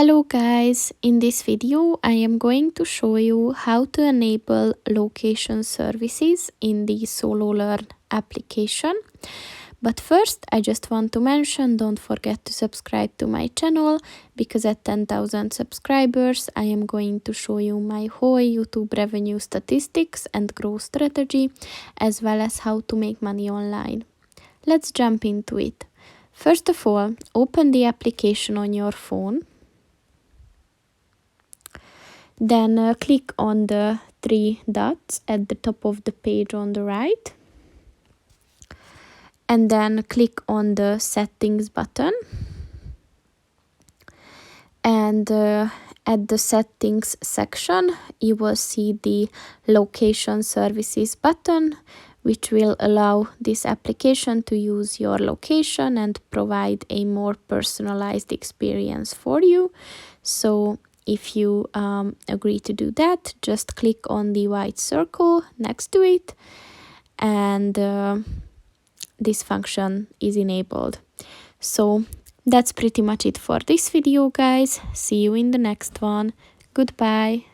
Hello guys, in this video I am going to show you how to enable location services in the Sololearn application. But first I just want to mention, don't forget to subscribe to my channel, because at 10,000 subscribers I am going to show you my whole YouTube revenue statistics and growth strategy, as well as how to make money online. Let's jump into it. First of all, open the application on your phone. Then click on the three dots at the top of the page on the right. And then click on the settings button. And at the settings section, you will see the location services button, which will allow this application to use your location and provide a more personalized experience for you. So if you agree to do that, just click on the white circle next to it, and this function is enabled. So that's pretty much it for this video, guys. See you in the next one. Goodbye.